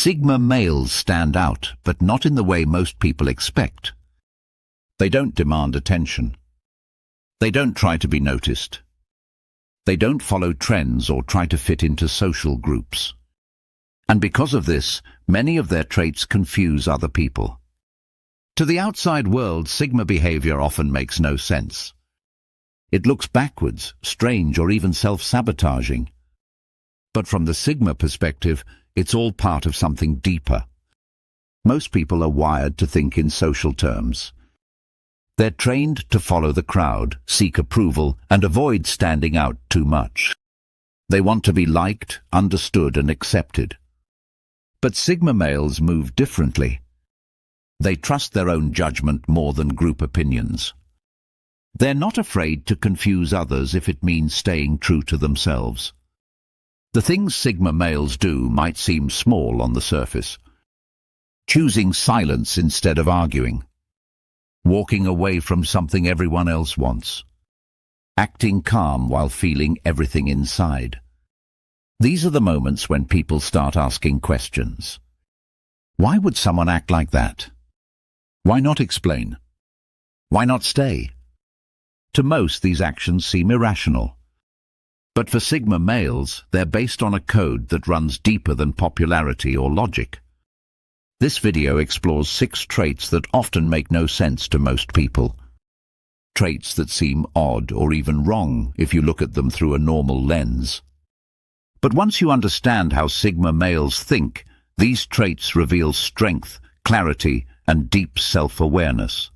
Sigma males stand out, but not in the way most people expect. They don't demand attention. They don't try to be noticed. They don't follow trends or try to fit into social groups. And because of this, many of their traits confuse other people. To the outside world, Sigma behavior often makes no sense. It looks backwards, strange, or even self-sabotaging. But from the Sigma perspective, it's all part of something deeper. Most people are wired to think in social terms. They're trained to follow the crowd, seek approval, and avoid standing out too much. They want to be liked, understood, and accepted. But Sigma males move differently. They trust their own judgment more than group opinions. They're not afraid to confuse others if it means staying true to themselves. The things Sigma males do might seem small on the surface. Choosing silence instead of arguing. Walking away from something everyone else wants. Acting calm while feeling everything inside. These are the moments when people start asking questions. Why would someone act like that? Why not explain? Why not stay? To most, these actions seem irrational. But for Sigma males, they're based on a code that runs deeper than popularity or logic. This video explores 6 traits that often make no sense to most people. Traits that seem odd or even wrong if you look at them through a normal lens. But once you understand how Sigma males think, these traits reveal strength, clarity, and deep self-awareness.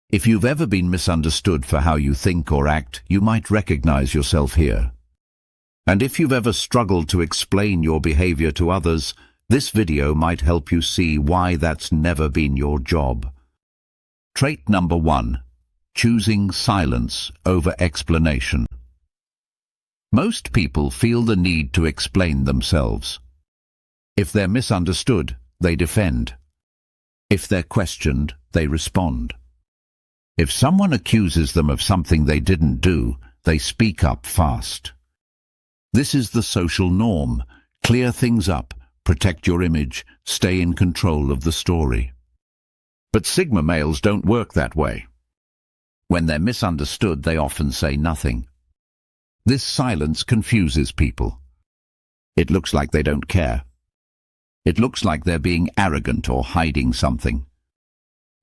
If you've ever been misunderstood for how you think or act, you might recognize yourself here. And if you've ever struggled to explain your behavior to others, this video might help you see why that's never been your job. Trait number 1. Choosing silence over explanation. Most people feel the need to explain themselves. If they're misunderstood, they defend. If they're questioned, they respond. If someone accuses them of something they didn't do, they speak up fast. This is the social norm. Clear things up, protect your image, stay in control of the story. But Sigma males don't work that way. When they're misunderstood, they often say nothing. This silence confuses people. It looks like they don't care. It looks like they're being arrogant or hiding something.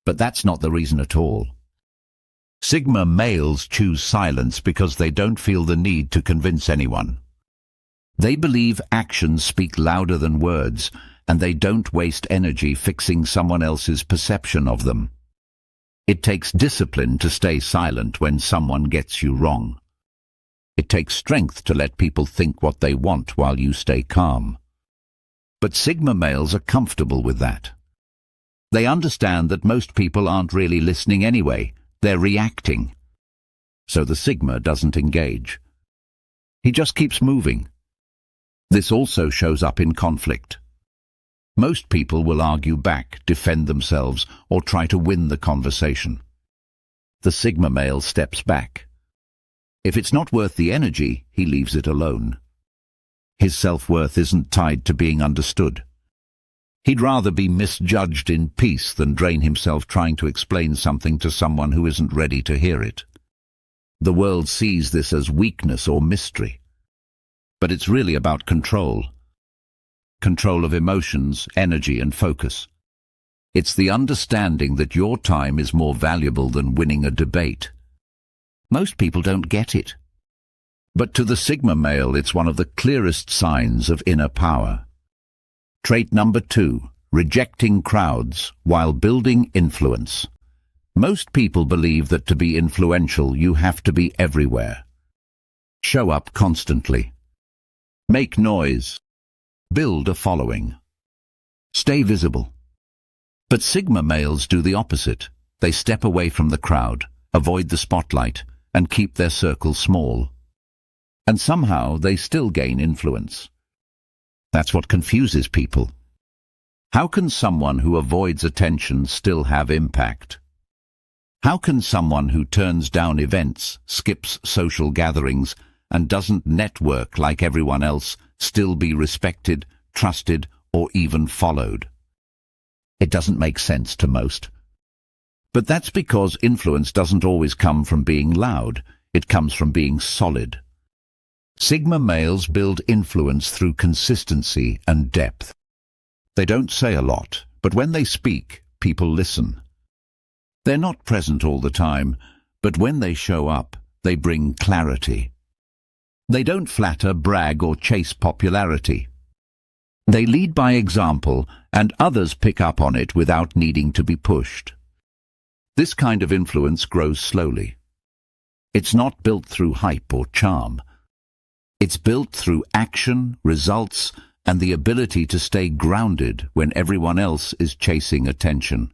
But that's not the reason at all. Sigma males choose silence because they don't feel the need to convince anyone. They believe actions speak louder than words, and they don't waste energy fixing someone else's perception of them. It takes discipline to stay silent when someone gets you wrong. It takes strength to let people think what they want while you stay calm. But Sigma males are comfortable with that. They understand that most people aren't really listening anyway, they're reacting. So the Sigma doesn't engage. He just keeps moving. This also shows up in conflict. Most people will argue back, defend themselves, or try to win the conversation. The Sigma male steps back. If it's not worth the energy, he leaves it alone. His self-worth isn't tied to being understood. He'd rather be misjudged in peace than drain himself trying to explain something to someone who isn't ready to hear it. The world sees this as weakness or mystery. But it's really about control. Control of emotions, energy, and focus. It's the understanding that your time is more valuable than winning a debate. Most people don't get it. But to the Sigma male, it's one of the clearest signs of inner power. Trait number 2, rejecting crowds while building influence. Most people believe that to be influential, you have to be everywhere. Show up constantly. Make noise. Build a following. Stay visible. But Sigma males do the opposite. They step away from the crowd, avoid the spotlight, and keep their circle small. And somehow they still gain influence. That's what confuses people. How can someone who avoids attention still have impact? How can someone who turns down events, skips social gatherings, and doesn't network like everyone else still be respected, trusted, or even followed. It doesn't make sense to most. But that's because influence doesn't always come from being loud. It comes from being solid. Sigma males build influence through consistency and depth. They don't say a lot, but when they speak, people listen. They're not present all the time, but when they show up, they bring clarity. They don't flatter, brag, or chase popularity. They lead by example, and others pick up on it without needing to be pushed. This kind of influence grows slowly. It's not built through hype or charm. It's built through action, results, and the ability to stay grounded when everyone else is chasing attention.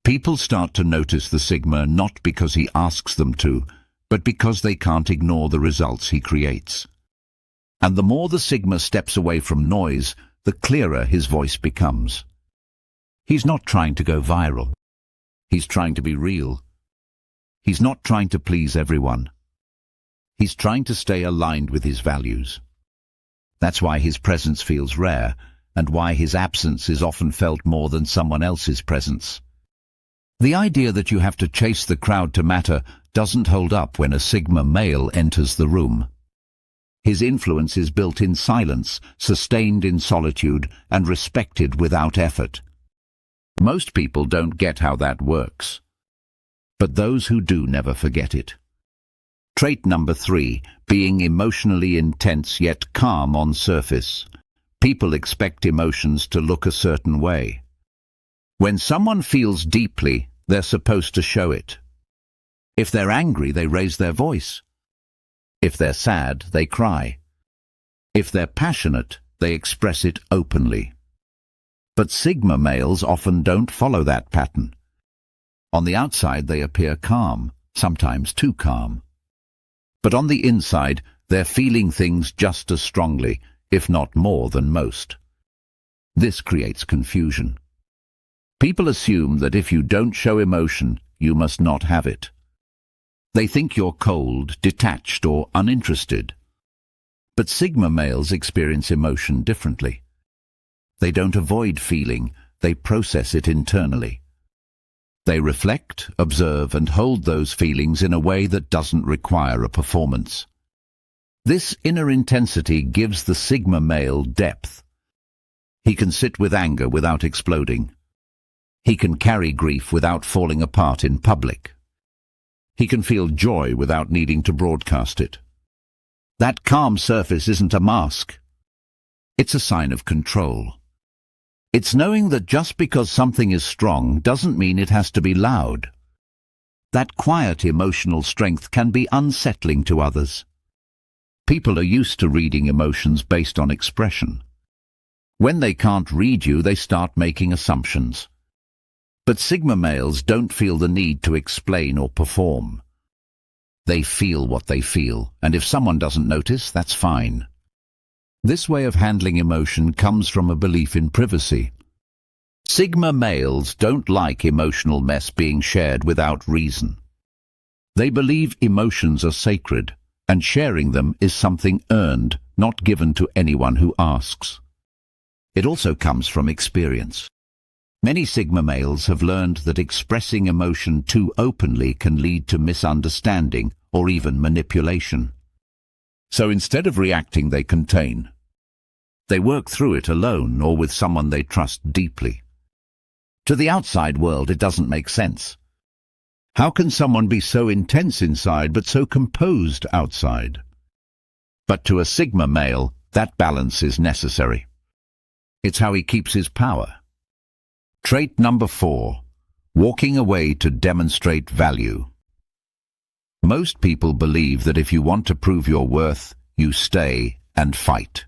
People start to notice the Sigma not because he asks them to, but because they can't ignore the results he creates. And the more the Sigma steps away from noise, the clearer his voice becomes. He's not trying to go viral. He's trying to be real. He's not trying to please everyone. He's trying to stay aligned with his values. That's why his presence feels rare, and why his absence is often felt more than someone else's presence. The idea that you have to chase the crowd to matter doesn't hold up when a Sigma male enters the room. His influence is built in silence, sustained in solitude, and respected without effort. Most people don't get how that works. But those who do never forget it. Trait number 3, being emotionally intense yet calm on surface. People expect emotions to look a certain way. When someone feels deeply, they're supposed to show it. If they're angry, they raise their voice. If they're sad, they cry. If they're passionate, they express it openly. But Sigma males often don't follow that pattern. On the outside, they appear calm, sometimes too calm. But on the inside, they're feeling things just as strongly, if not more than most. This creates confusion. People assume that if you don't show emotion, you must not have it. They think you're cold, detached, or uninterested. But Sigma males experience emotion differently. They don't avoid feeling, they process it internally. They reflect, observe, and hold those feelings in a way that doesn't require a performance. This inner intensity gives the Sigma male depth. He can sit with anger without exploding. He can carry grief without falling apart in public. He can feel joy without needing to broadcast it. That calm surface isn't a mask. It's a sign of control. It's knowing that just because something is strong doesn't mean it has to be loud. That quiet emotional strength can be unsettling to others. People are used to reading emotions based on expression. When they can't read you, they start making assumptions. But Sigma males don't feel the need to explain or perform. They feel what they feel, and if someone doesn't notice, that's fine. This way of handling emotion comes from a belief in privacy. Sigma males don't like emotional mess being shared without reason. They believe emotions are sacred, and sharing them is something earned, not given to anyone who asks. It also comes from experience. Many Sigma males have learned that expressing emotion too openly can lead to misunderstanding or even manipulation. So instead of reacting, they contain. They work through it alone or with someone they trust deeply. To the outside world, it doesn't make sense. How can someone be so intense inside but so composed outside? But to a Sigma male, that balance is necessary. It's how he keeps his power. Trait number 4, walking away to demonstrate value. Most people believe that if you want to prove your worth, you stay and fight.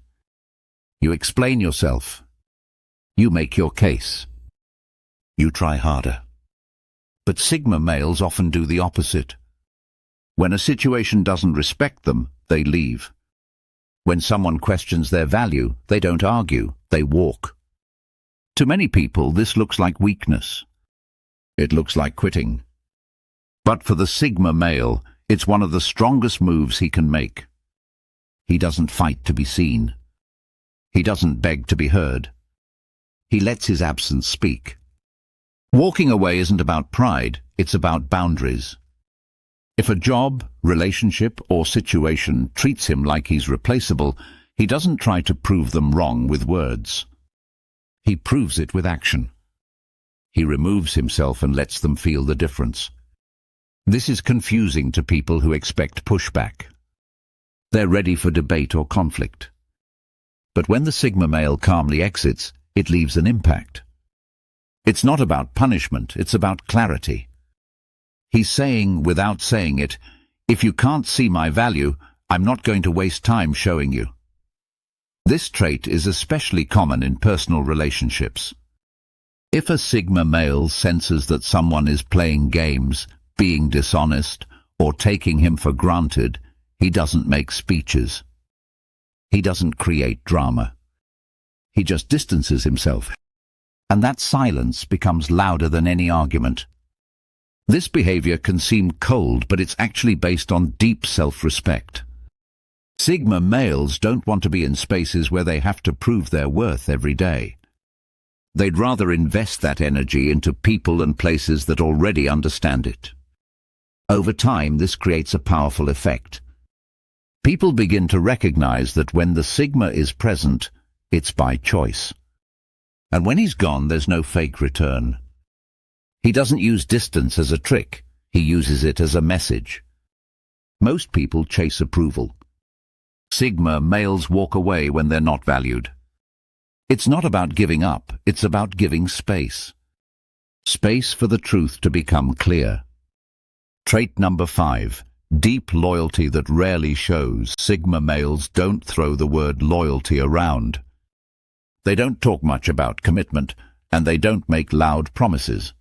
You explain yourself. You make your case. You try harder. But Sigma males often do the opposite. When a situation doesn't respect them, they leave. When someone questions their value, they don't argue, they walk. To many people, this looks like weakness. It looks like quitting. But for the Sigma male, it's one of the strongest moves he can make. He doesn't fight to be seen. He doesn't beg to be heard. He lets his absence speak. Walking away isn't about pride, it's about boundaries. If a job, relationship, or situation treats him like he's replaceable, he doesn't try to prove them wrong with words. He proves it with action. He removes himself and lets them feel the difference. This is confusing to people who expect pushback. They're ready for debate or conflict. But when the Sigma male calmly exits, it leaves an impact. It's not about punishment, it's about clarity. He's saying, without saying it, if you can't see my value, I'm not going to waste time showing you. This trait is especially common in personal relationships. If a Sigma male senses that someone is playing games, being dishonest, or taking him for granted, he doesn't make speeches. He doesn't create drama. He just distances himself. And that silence becomes louder than any argument. This behavior can seem cold, but it's actually based on deep self-respect. Sigma males don't want to be in spaces where they have to prove their worth every day. They'd rather invest that energy into people and places that already understand it. Over time, this creates a powerful effect. People begin to recognize that when the Sigma is present, it's by choice. And when he's gone, there's no fake return. He doesn't use distance as a trick, he uses it as a message. Most people chase approval. Sigma males walk away when they're not valued. It's not about giving up, it's about giving space. Space for the truth to become clear. Trait number 5. Deep loyalty that rarely shows. Sigma males don't throw the word loyalty around. They don't talk much about commitment, and they don't make loud promises.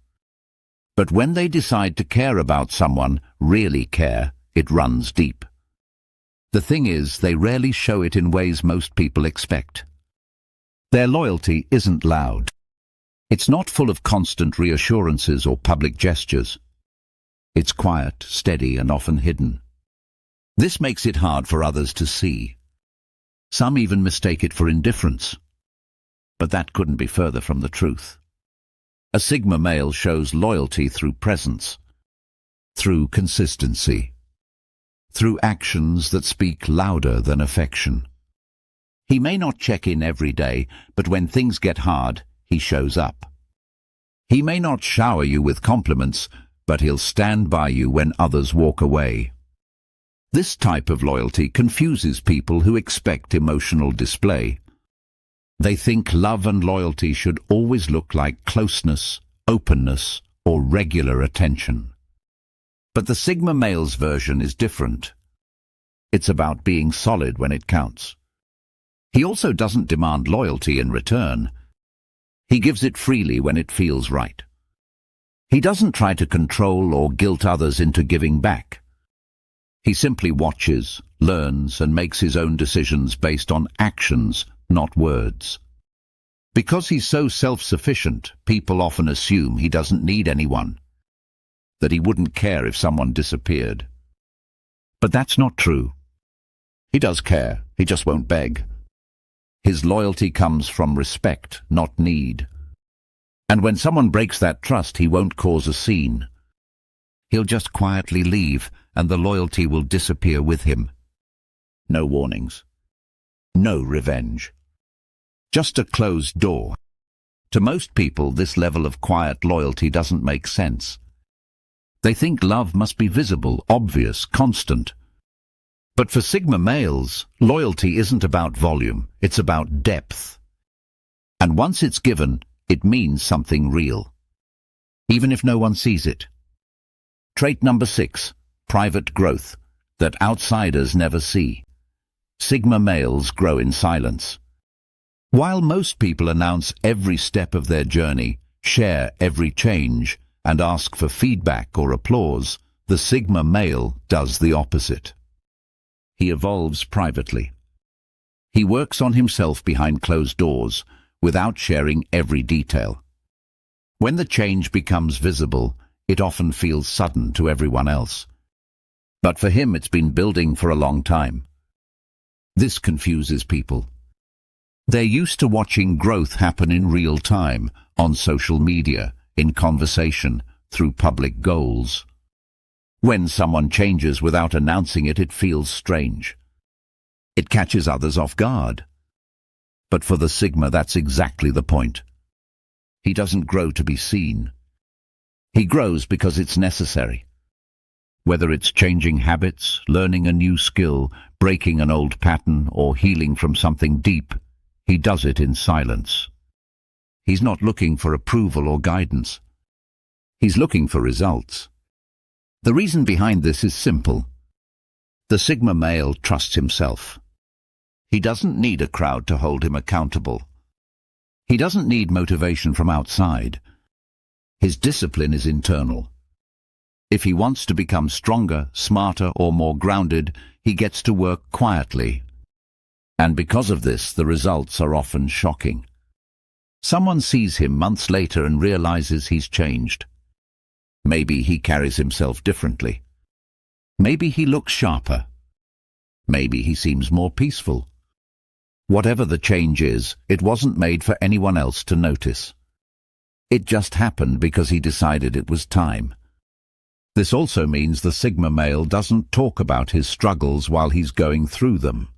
But when they decide to care about someone, really care, it runs deep. The thing is, they rarely show it in ways most people expect. Their loyalty isn't loud. It's not full of constant reassurances or public gestures. It's quiet, steady, and often hidden. This makes it hard for others to see. Some even mistake it for indifference. But that couldn't be further from the truth. A Sigma male shows loyalty through presence, through consistency, through actions that speak louder than affection. He may not check in every day, but when things get hard, he shows up. He may not shower you with compliments, but he'll stand by you when others walk away. This type of loyalty confuses people who expect emotional display. They think love and loyalty should always look like closeness, openness, or regular attention. But the Sigma male's version is different. It's about being solid when it counts. He also doesn't demand loyalty in return. He gives it freely when it feels right. He doesn't try to control or guilt others into giving back. He simply watches, learns, and makes his own decisions based on actions, not words. Because he's so self-sufficient, people often assume he doesn't need anyone, that he wouldn't care if someone disappeared. But that's not true. He does care, he just won't beg. His loyalty comes from respect, not need. And when someone breaks that trust, he won't cause a scene. He'll just quietly leave, and the loyalty will disappear with him. No warnings. No revenge. Just a closed door. To most people, this level of quiet loyalty doesn't make sense. They think love must be visible, obvious, constant. But for Sigma males, loyalty isn't about volume, it's about depth. And once it's given, it means something real, even if no one sees it. Trait number 6, private growth, that outsiders never see. Sigma males grow in silence. While most people announce every step of their journey, share every change, and ask for feedback or applause, the Sigma male does the opposite. He evolves privately. He works on himself behind closed doors, without sharing every detail. When the change becomes visible, it often feels sudden to everyone else. But for him, it's been building for a long time. This confuses people. They're used to watching growth happen in real time, on social media, in conversation, through public goals. When someone changes without announcing it, it feels strange. It catches others off guard. But for the Sigma, that's exactly the point. He doesn't grow to be seen. He grows because it's necessary. Whether it's changing habits, learning a new skill, breaking an old pattern, or healing from something deep, he does it in silence. He's not looking for approval or guidance. He's looking for results. The reason behind this is simple. The Sigma male trusts himself. He doesn't need a crowd to hold him accountable. He doesn't need motivation from outside. His discipline is internal. If he wants to become stronger, smarter, or more grounded, he gets to work quietly. And because of this, the results are often shocking. Someone sees him months later and realizes he's changed. Maybe he carries himself differently. Maybe he looks sharper. Maybe he seems more peaceful. Whatever the change is, it wasn't made for anyone else to notice. It just happened because he decided it was time. This also means the Sigma male doesn't talk about his struggles while he's going through them.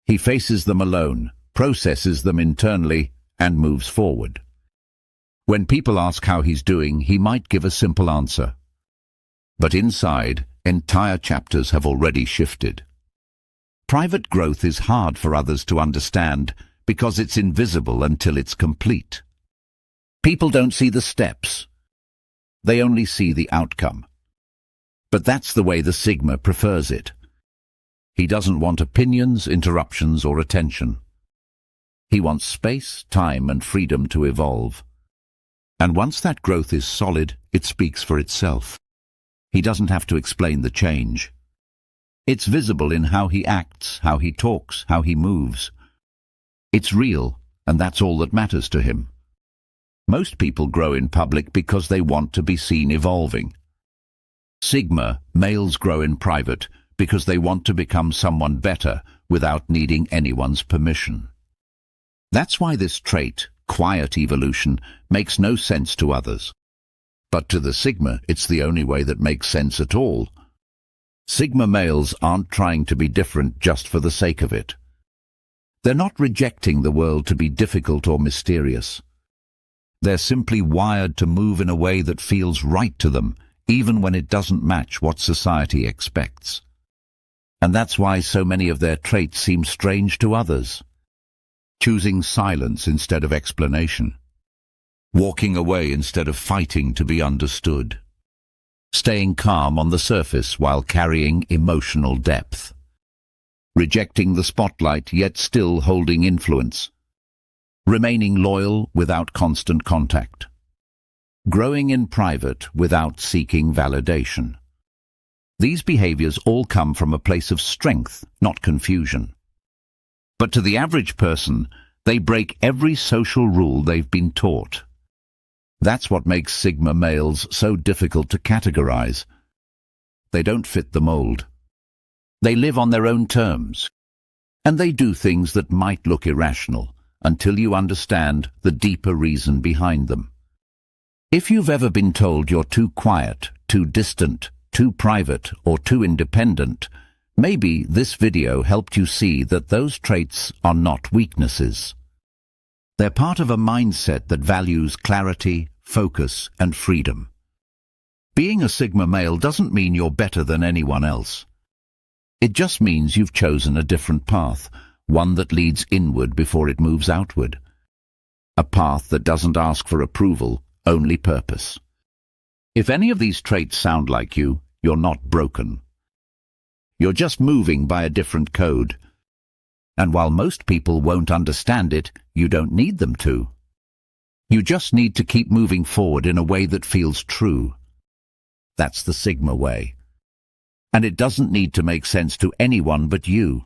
He faces them alone, processes them internally, and moves forward. When people ask how he's doing, he might give a simple answer. But inside, entire chapters have already shifted. Private growth is hard for others to understand because it's invisible until it's complete. People don't see the steps. They only see the outcome. But that's the way the Sigma prefers it. He doesn't want opinions, interruptions, or attention. He wants space, time, and freedom to evolve. And once that growth is solid, it speaks for itself. He doesn't have to explain the change. It's visible in how he acts, how he talks, how he moves. It's real, and that's all that matters to him. Most people grow in public because they want to be seen evolving. Sigma males grow in private because they want to become someone better without needing anyone's permission. That's why this trait, quiet evolution, makes no sense to others. But to the Sigma, it's the only way that makes sense at all. Sigma males aren't trying to be different just for the sake of it. They're not rejecting the world to be difficult or mysterious. They're simply wired to move in a way that feels right to them, even when it doesn't match what society expects. And that's why so many of their traits seem strange to others. Choosing silence instead of explanation. Walking away instead of fighting to be understood. Staying calm on the surface while carrying emotional depth. Rejecting the spotlight yet still holding influence. Remaining loyal without constant contact. Growing in private without seeking validation. These behaviors all come from a place of strength, not confusion. But to the average person, they break every social rule they've been taught. That's what makes Sigma males so difficult to categorize. They don't fit the mold. They live on their own terms. And they do things that might look irrational until you understand the deeper reason behind them. If you've ever been told you're too quiet, too distant, too private, or too independent, maybe this video helped you see that those traits are not weaknesses. They're part of a mindset that values clarity, focus, and freedom. Being a Sigma male doesn't mean you're better than anyone else. It just means you've chosen a different path, one that leads inward before it moves outward. A path that doesn't ask for approval, only purpose. If any of these traits sound like you, you're not broken. You're just moving by a different code. And while most people won't understand it, you don't need them to. You just need to keep moving forward in a way that feels true. That's the Sigma way. And it doesn't need to make sense to anyone but you.